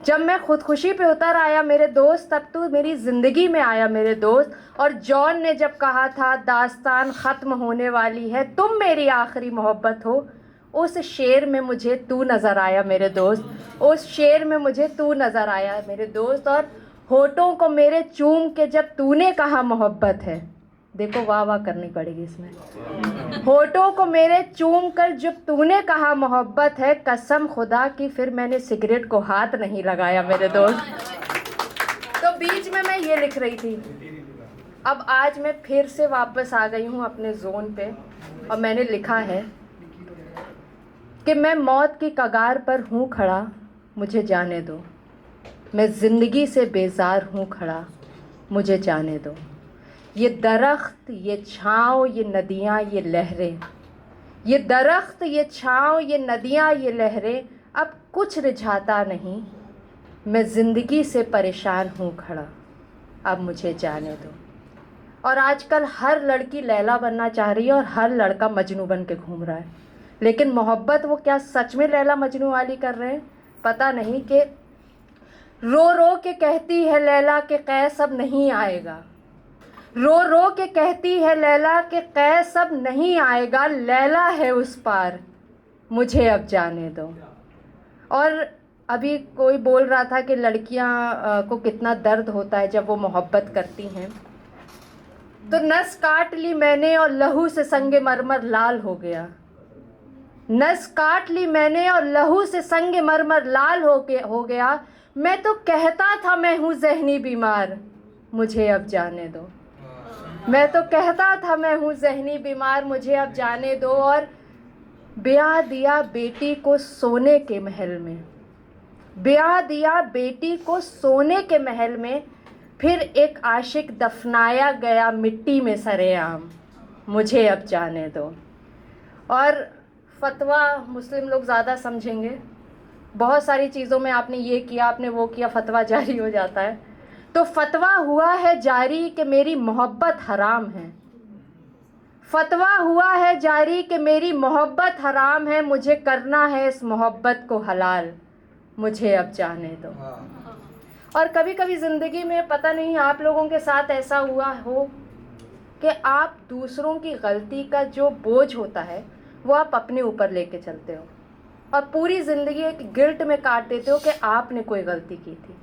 जब मैं खुदकुशी पे उतर आया मेरे दोस्त, तब तू मेरी ज़िंदगी में आया मेरे दोस्त। और जॉन ने जब कहा था दास्तान ख़त्म होने वाली है, तुम मेरी आखिरी मोहब्बत हो, उस शेर में मुझे तू नज़र आया मेरे दोस्त, उस शेर में मुझे तू नज़र आया मेरे दोस्त। और होठों को मेरे चूम के जब तूने कहा मोहब्बत है, देखो वाह वाह करनी पड़ेगी इसमें, होठों को मेरे चूम कर जब तूने कहा मोहब्बत है, कसम खुदा की फिर मैंने सिगरेट को हाथ नहीं लगाया मेरे दोस्त। तो बीच में मैं ये लिख रही थी। अब आज मैं फिर से वापस आ गई हूँ अपने जोन पे, और मैंने लिखा है कि मैं मौत की कगार पर हूँ खड़ा, मुझे जाने दो। मैं ज़िंदगी से बेजार हूँ खड़ा, मुझे जाने दो। ये दरख्त, ये छाँव, ये नदियाँ, ये लहरें, ये दरख्त, ये छाँव, ये नदियाँ, ये लहरें, अब कुछ रिझाता नहीं। मैं ज़िंदगी से परेशान हूँ खड़ा, अब मुझे जाने दो। और आजकल हर लड़की लैला बनना चाह रही है और हर लड़का मजनू बन के घूम रहा है, लेकिन मोहब्बत वो क्या सच में लैला मजनू वाली कर रहे हैं पता नहीं। कि रो रो के कहती है लैला के कैस अब नहीं आएगा, रो रो के कहती है लैला के कैस अब नहीं आएगा, लैला है उस पार, मुझे अब जाने दो। और अभी कोई बोल रहा था कि लड़कियां को कितना दर्द होता है जब वो मोहब्बत करती हैं। तो नस काट ली मैंने और लहू से संगे मरमर लाल हो गया, नस काट ली मैंने और लहू से संगे मरमर लाल हो गया। मैं तो कहता था मैं हूँ ज़हनी बीमार, मुझे अब जाने दो। मैं तो कहता था मैं हूँ ज़हनी बीमार, मुझे अब जाने दो। और ब्याह दिया बेटी को सोने के महल में, ब्याह दिया बेटी को सोने के महल में, फिर एक आशिक दफनाया गया मिट्टी में सरेआम, मुझे अब जाने दो। और फतवा मुस्लिम लोग ज़्यादा समझेंगे, बहुत सारी चीज़ों में आपने ये किया आपने वो किया, फतवा जारी हो जाता है। तो फतवा हुआ है जारी कि मेरी मोहब्बत हराम है, फतवा हुआ है जारी कि मेरी मोहब्बत हराम है, मुझे करना है इस मोहब्बत को हलाल, मुझे अब जाने दो। और कभी कभी ज़िंदगी में पता नहीं आप लोगों के साथ ऐसा हुआ हो कि आप दूसरों की गलती का जो बोझ होता है वो आप अपने ऊपर लेके चलते हो और पूरी ज़िंदगी एक गिल्ट में काट देते हो कि आपने कोई गलती की थी।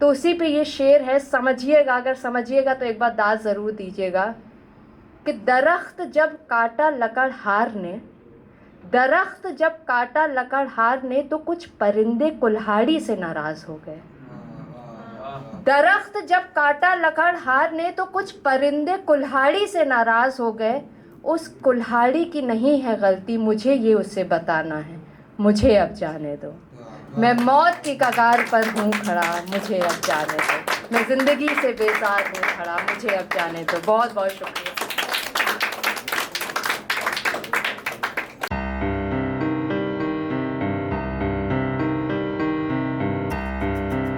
तो उसी पे ये शेर है, समझिएगा, अगर समझिएगा तो एक बार दाद ज़रूर दीजिएगा कि दरख्त जब काटा लकड़हार ने, दरख्त जब काटा लकड़हार ने, तो कुछ परिंदे कुल्हाड़ी से नाराज़ हो गए। दरख्त जब काटा लकड़हार ने तो कुछ परिंदे कुल्हाड़ी से नाराज़ हो गए। उस कुल्हाड़ी की नहीं है गलती, मुझे ये उसे बताना है, मुझे अब जाने दो। मैं मौत की कगार पर हूँ खड़ा, मुझे अब जाने दो। मैं ज़िंदगी से बेजार हूँ खड़ा, मुझे अब जाने दो। बहुत बहुत शुक्रिया।